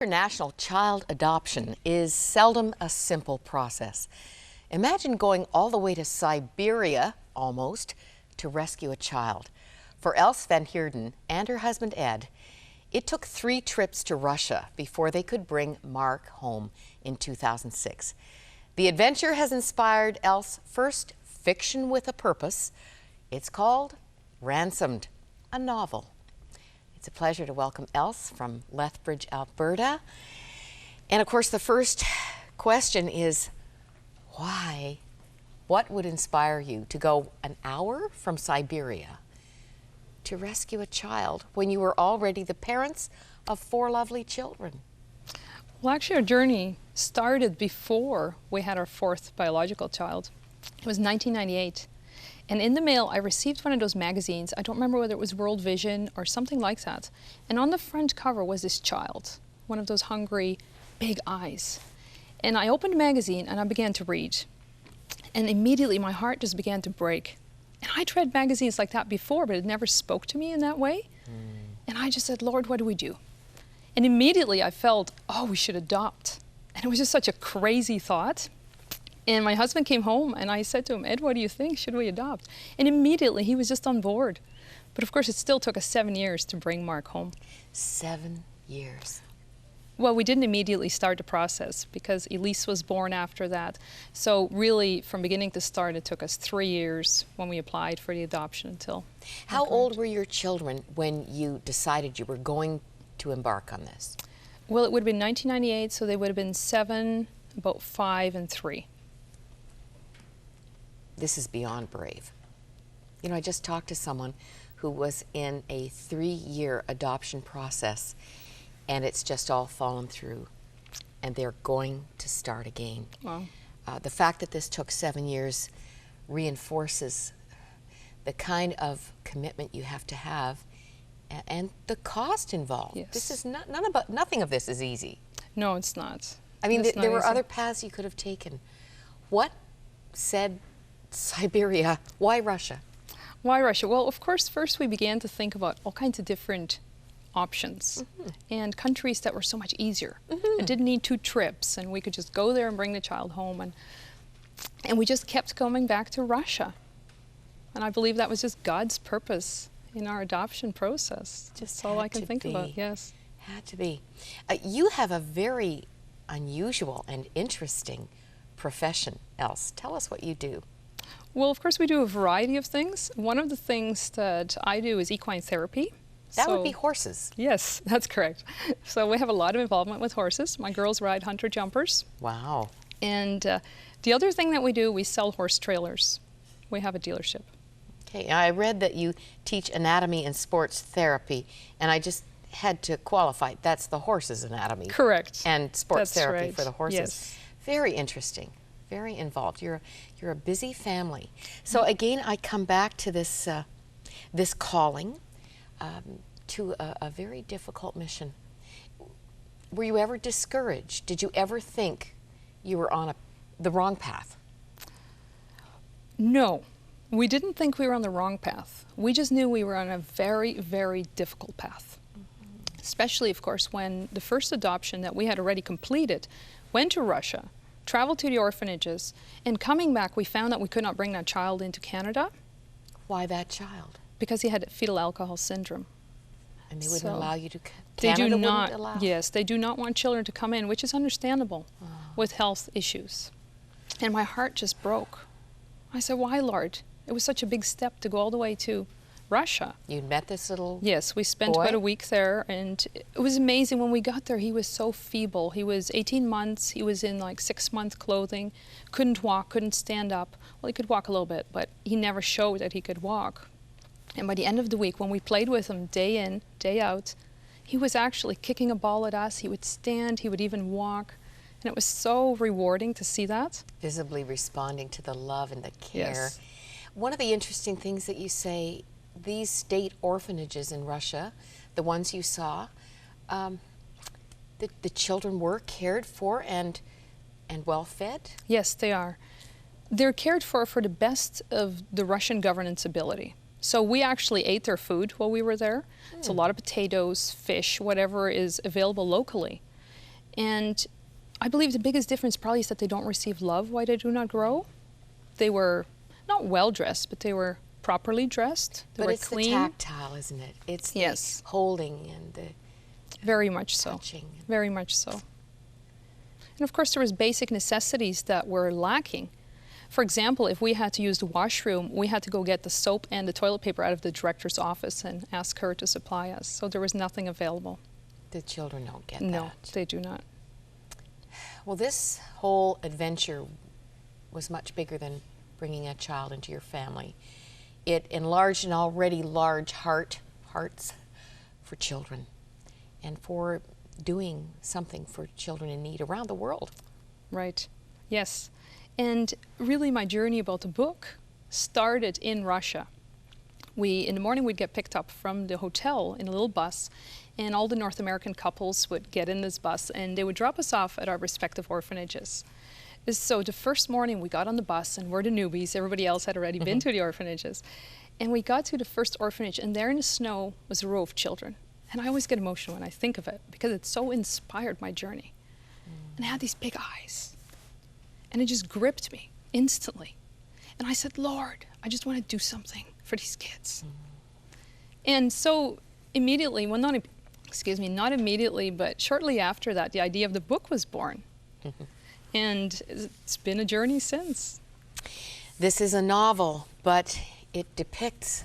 International child adoption is seldom a simple process. Imagine going all the way to Siberia, almost, to rescue a child. For Else van Hierden and her husband Ed, it took 3 trips to Russia before they could bring Mark home in 2006. The adventure has inspired Else's first fiction with a purpose. It's called Ransomed, a novel. It's a pleasure to welcome Else from Lethbridge, Alberta. And of course, the first question is, why? What would inspire you to go an hour from Siberia to rescue a child when you were already the parents of 4 lovely children? Well, actually, our journey started before we had our 4th biological child. It was 1998. And in the mail, I received one of those magazines. I don't remember whether it was World Vision or something like that. And on the front cover was this child, one of those hungry, big eyes. And I opened the magazine and I began to read. And immediately my heart just began to break. And I'd read magazines like that before, but it never spoke to me in that way. And I just said, Lord, what do we do? And immediately I felt, oh, we should adopt. And it was just such a crazy thought. And my husband came home and I said to him, Ed, what do you think? Should we adopt? And immediately he was just on board. But of course, it still took us 7 years to bring Mark home. 7 years. Well, we didn't immediately start the process because Elise was born after that. So really, from beginning to start, it took us 3 years when we applied for the adoption until. How old were your children when you decided you were going to embark on this? Well, it would have been 1998, so they would have been 7, about 5, and 3. This is beyond brave. You know, I just talked to someone who was in a 3-year adoption process, and it's just all fallen through, and they're going to start again. Wow. The fact that this took 7 years reinforces the kind of commitment you have to have and the cost involved. Yes. This is nothing of this is easy. No, it's not. I mean, It's there not were easy. other paths you could have taken. What said Siberia? Why Russia? Why Russia? Well, of course, first we began to think about all kinds of different options and countries that were so much easier. It didn't need 2 trips, and we could just go there and bring the child home. And we just kept going back to Russia. And I believe that was just God's purpose in our adoption process. That's all I can think about, yes. Had to be. You have a very unusual and interesting profession, Else. Tell us what you do. Well, of course, we do a variety of things. One of the things that I do is equine therapy. That would be horses. Yes, that's correct. So we have a lot of involvement with horses. My girls ride hunter jumpers. Wow. And the other thing that we do, we sell horse trailers. We have a dealership. Okay, I read that you teach anatomy and sports therapy, and I just had to qualify. That's the horse's anatomy. Correct. And sports That's therapy right. for the horses. Yes. Very interesting. Very involved. You're a busy family. So again, I come back to this this calling to a very difficult mission. Were you ever discouraged? Did you ever think you were on the wrong path? No, we didn't think we were on the wrong path. We just knew we were on a very, very difficult path. Especially, of course, when the first adoption that we had already completed went to Russia, traveled to the orphanages, and coming back we found that we could not bring that child into Canada. Why that child? Because he had fetal alcohol syndrome. And they wouldn't allow you to They Canada do wouldn't not. allow? Yes, they do not want children to come in, which is understandable with health issues. And my heart just broke. I said, why, Lord? It was such a big step to go all the way to Russia. You'd met this little Yes, we spent boy? about a week there, and it was amazing. When we got there, he was so feeble. He was 18 months. He was in like 6-month clothing, couldn't walk, couldn't stand up. Well, he could walk a little bit, but he never showed that he could walk. And by the end of the week, when we played with him day in, day out, he was actually kicking a ball at us. He would stand, he would even walk. And it was so rewarding to see that. visibly responding to the love and the care. Yes. One of the interesting things that you say, these state orphanages in Russia, the ones you saw, the children were cared for and well fed? Yes, they are. They're cared for the best of the Russian governance ability. So we actually ate their food while we were there. It's a lot of potatoes, fish, whatever is available locally. And I believe the biggest difference probably is that they don't receive love while they do not grow. They were not well dressed, but they were properly dressed. They But were it's clean. the tactile, isn't it? It's the Yes. holding and the Very much so. touching. Very much so. And of course, there was basic necessities that were lacking. For example, if we had to use the washroom, we had to go get the soap and the toilet paper out of the director's office and ask her to supply us. So there was nothing available. The children don't get No, that. they do not. Well, this whole adventure was much bigger than bringing a child into your family. It enlarged an already large hearts for children, and for doing something for children in need around the world. Right. Yes. And really my journey about the book started in Russia. In the morning we'd get picked up from the hotel in a little bus, and all the North American couples would get in this bus and they would drop us off at our respective orphanages. So the first morning we got on the bus, and we're the newbies, everybody else had already been to the orphanages. And we got to the first orphanage, and there in the snow was a row of children. And I always get emotional when I think of it because it so inspired my journey. And they had these big eyes. And it just gripped me instantly. And I said, Lord, I just want to do something for these kids. And so immediately, well, not immediately, but shortly after that, the idea of the book was born. And it's been a journey since. This is a novel, but it depicts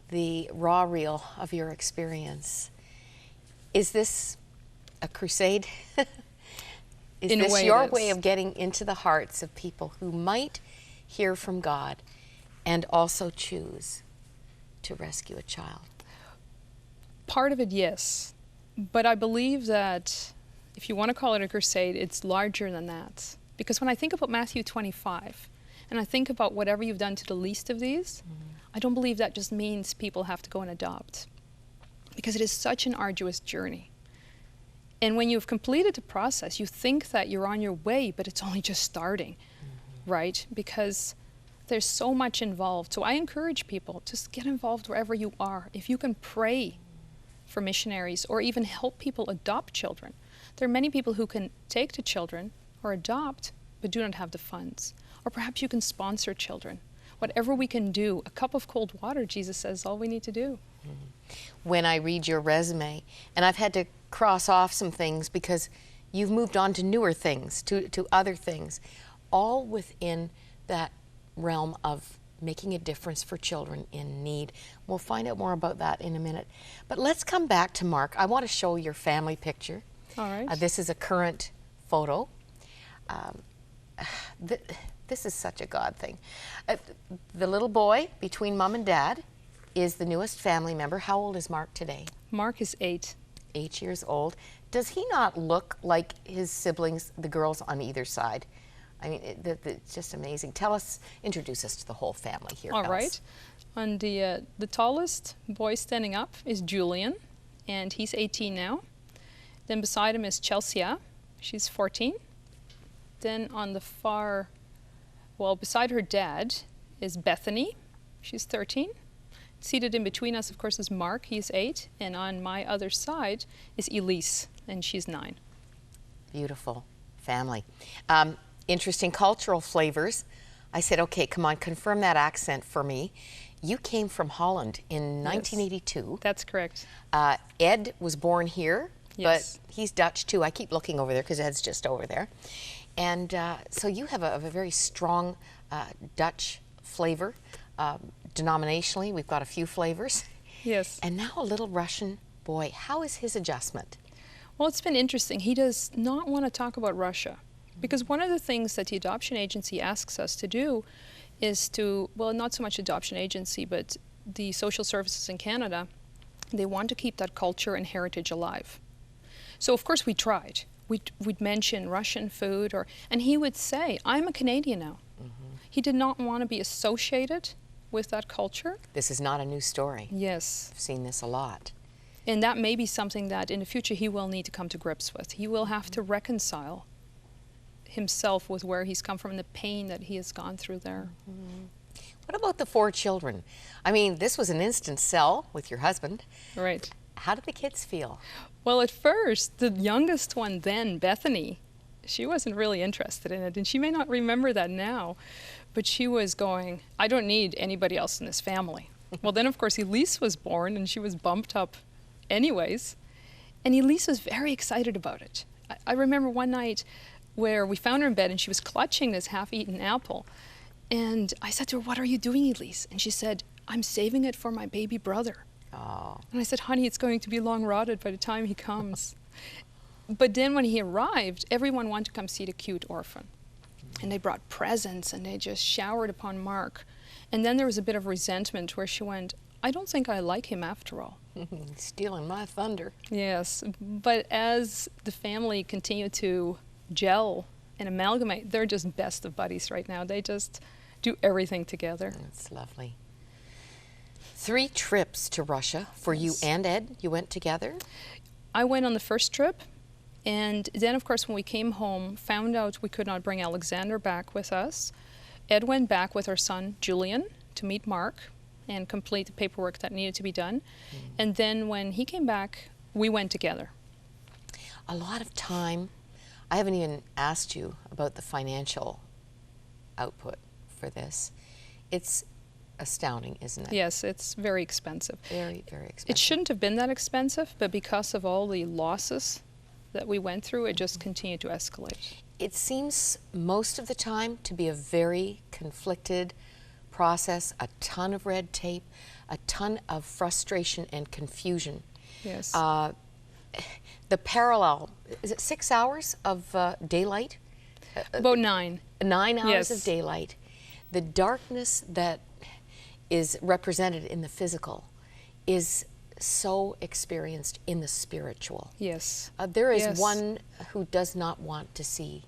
the raw reel of your experience. Is this a crusade? Is In a this way your it is. way of getting into the hearts of people who might hear from God and also choose to rescue a child? Part of it, yes. But I believe that if you want to call it a crusade, it's larger than that. Because when I think about Matthew 25, and I think about whatever you've done to the least of these, I don't believe that just means people have to go and adopt. Because it is such an arduous journey. And when you've completed the process, you think that you're on your way, but it's only just starting, right? Because there's so much involved. So I encourage people, just get involved wherever you are. If you can pray for missionaries or even help people adopt children. There are many people who can take the children or adopt, but do not have the funds. Or perhaps you can sponsor children. Whatever we can do, a cup of cold water, Jesus says, is all we need to do. When I read your resume, and I've had to cross off some things because you've moved on to newer things, to other things, all within that realm of making a difference for children in need. We'll find out more about that in a minute. But let's come back to Mark. I want to show your family picture. All right. This is a current photo. This is such a God thing. The little boy between mom and dad is the newest family member. How old is Mark today? Mark is 8. 8 years old. Does he not look like his siblings, the girls on either side? I mean, it's just amazing. Introduce us to the whole family here. All Els. right. And the tallest boy standing up is Julian, and he's 18 now. Then beside him is Chelsea. She's 14. Then on the beside her dad is Bethany. She's 13. Seated in between us, of course, is Mark. He's 8. And on my other side is Elise, and she's 9. Beautiful family. Interesting cultural flavors. I said, okay, come on, confirm that accent for me. You came from Holland in 1982. That's correct. Ed was born here, Yes. but he's Dutch too. I keep looking over there because Ed's just over there. And so you have a very strong Dutch flavor. Denominationally, we've got a few flavors. Yes. And now a little Russian boy. How is his adjustment? Well, it's been interesting. He does not want to talk about Russia. Because one of the things that the adoption agency asks us to do is not so much adoption agency, but the social services in Canada, they want to keep that culture and heritage alive. So of course we tried. We'd mention Russian food, and he would say, I'm a Canadian now. He did not want to be associated with that culture. This is not a new story. Yes. I've seen this a lot. And that may be something that in the future he will need to come to grips with. He will have to reconcile himself with where he's come from and the pain that he has gone through there. What about the 4 children? I mean, this was an instant sell with your husband. Right. How did the kids feel? Well, at first, the youngest one then, Bethany, she wasn't really interested in it, and she may not remember that now, but she was going, I don't need anybody else in this family. Well, then, of course, Elise was born, and she was bumped up anyways, and Elise was very excited about it. I remember one night where we found her in bed, and she was clutching this half-eaten apple, and I said to her, what are you doing, Elise? And she said, I'm saving it for my baby brother. Oh. And I said, honey, it's going to be long rotted by the time he comes. But then when he arrived, everyone wanted to come see the cute orphan. And they brought presents and they just showered upon Mark. And then there was a bit of resentment where she went, I don't think I like him after all. Stealing my thunder. Yes, but as the family continued to gel and amalgamate, they're just best of buddies right now. They just do everything together. That's lovely. 3 trips to Russia for you and Ed. You went together? I went on the first trip, and then, of course, when we came home, found out we could not bring Alexander back with us. Ed went back with our son, Julian, to meet Mark and complete the paperwork that needed to be done. And then when he came back, we went together. A lot of time, I haven't even asked you about the financial output for this. It's astounding, isn't it? Yes, it's very expensive. Very, very expensive. It shouldn't have been that expensive, but because of all the losses that we went through, it just continued to escalate. It seems most of the time to be a very conflicted process, a ton of red tape, a ton of frustration and confusion. Yes. The parallel, is it 6 hours of daylight? About 9. 9 hours Yes. of daylight. The darkness that is represented in the physical is so experienced in the spiritual. Yes. There is Yes. one who does not want to see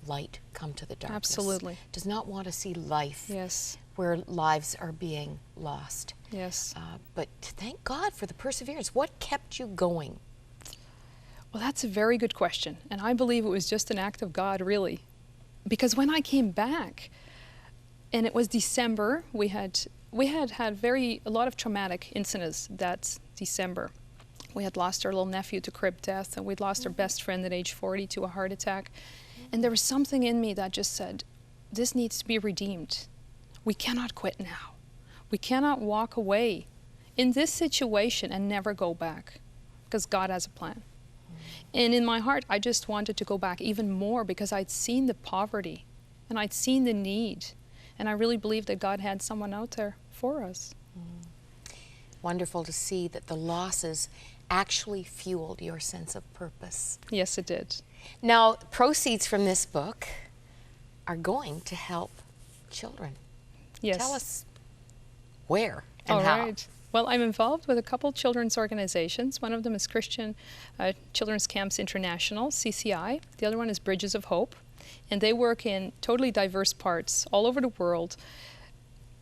light come to the darkness. Absolutely. Does not want to see life Yes. where lives are being lost. Yes. But thank God for the perseverance. What kept you going? Well, that's a very good question. And I believe it was just an act of God, really. Because when I came back, and it was December, we had a lot of traumatic incidents that December. We had lost our little nephew to crib death, and we'd lost our best friend at age 40 to a heart attack. And there was something in me that just said, this needs to be redeemed. We cannot quit now. We cannot walk away in this situation and never go back, because God has a plan. And in my heart, I just wanted to go back even more because I'd seen the poverty and I'd seen the need. And I really believe that God had someone out there for us. Wonderful to see that the losses actually fueled your sense of purpose. Yes, it did. Now, proceeds from this book are going to help children. Yes. Tell us where and All how. right. Well, I'm involved with a couple children's organizations. One of them is Christian Children's Camps International, CCI. The other one is Bridges of Hope. And they work in totally diverse parts all over the world.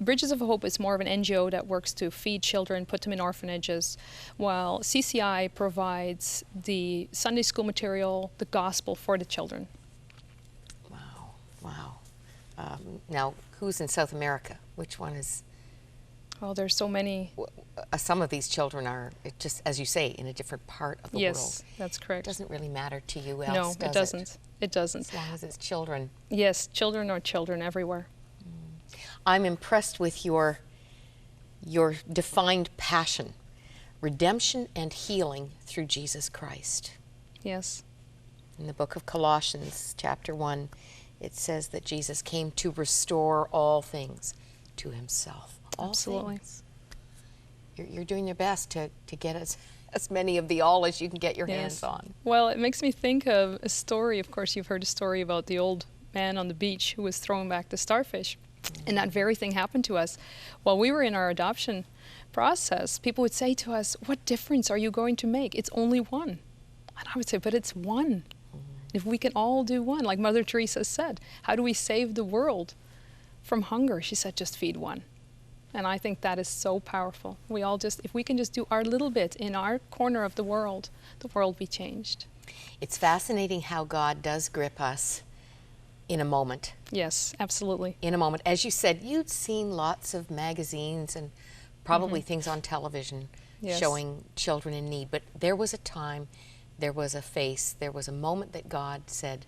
Bridges of Hope is more of an NGO that works to feed children, put them in orphanages, while CCI provides the Sunday school material, the gospel for the children. Wow, wow. Now, who's in South America? Which one is? Oh, there's so many. Some of these children are, just as you say, in a different part of the world. Yes, that's correct. It doesn't really matter to you else, No, does it doesn't. It doesn't. As long as it's children. Yes, children are children everywhere. I'm impressed with your defined passion, redemption and healing through Jesus Christ. Yes. In the book of Colossians, chapter 1, it says that Jesus came to restore all things to himself. All Absolutely. things. You're doing your best to get as many of the all as you can get your hands on. Well, it makes me think of a story. Of course, you've heard a story about the old man on the beach who was throwing back the starfish. And that very thing happened to us. While we were in our adoption process, people would say to us, what difference are you going to make? It's only one. And I would say, but it's one. If we can all do one, like Mother Teresa said, how do we save the world from hunger? She said, just feed one. And I think that is so powerful. We all just, if we can just do our little bit in our corner of the world will be changed. It's fascinating how God does grip us in a moment. Yes, absolutely. In a moment. As you said, you'd seen lots of magazines and probably things on television Yes. showing children in need, but there was a time there was a face, there was a moment that God said,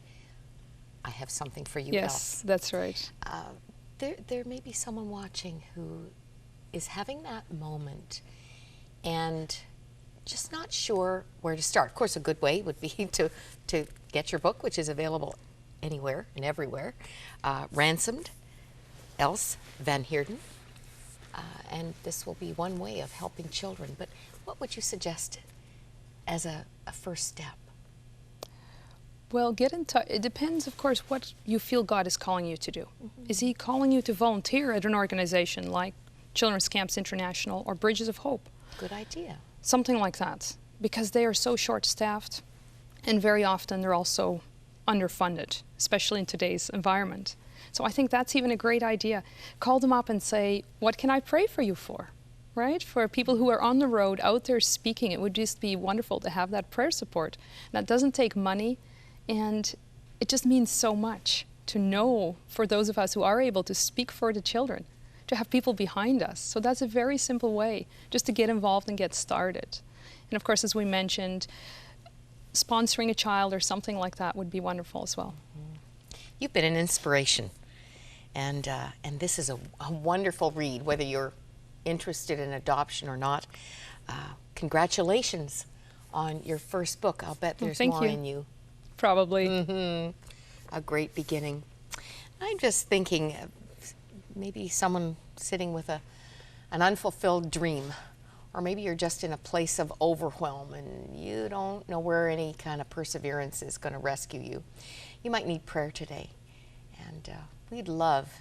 I have something for you, Yes, else. that's right. There may be someone watching who is having that moment and just not sure where to start. Of course, a good way would be to get your book, which is available anywhere and everywhere, Ransomed, Else Van Hierden. And this will be one way of helping children. But what would you suggest as a first step? Well, get in touch. It depends, of course, what you feel God is calling you to do. Is He calling you to volunteer at an organization like Children's Camps International or Bridges of Hope? Good idea. Something like that, because they are so short-staffed, and very often they're also underfunded, especially in today's environment. So I think that's even a great idea. Call them up and say, what can I pray for you for? Right? For people who are on the road, out there speaking, it would just be wonderful to have that prayer support. That doesn't take money, and it just means so much to know, for those of us who are able to speak for the children, to have people behind us. So that's a very simple way just to get involved and get started. And of course, as we mentioned, sponsoring a child or something like that would be wonderful as well. You've been an inspiration, and this is a wonderful read, whether you're interested in adoption or not. Congratulations on your first book. I'll bet there's more in you. Probably. A great beginning. I'm just thinking, maybe someone sitting with an unfulfilled dream, or maybe you're just in a place of overwhelm and you don't know where any kind of perseverance is going to rescue you. You might need prayer today, and we'd love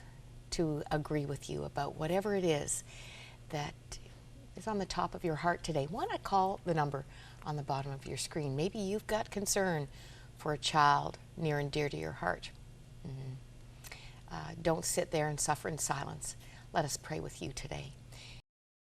to agree with you about whatever it is that is on the top of your heart today. Why not call the number on the bottom of your screen? Maybe you've got concern for a child near and dear to your heart. Don't sit there and suffer in silence. Let us pray with you today.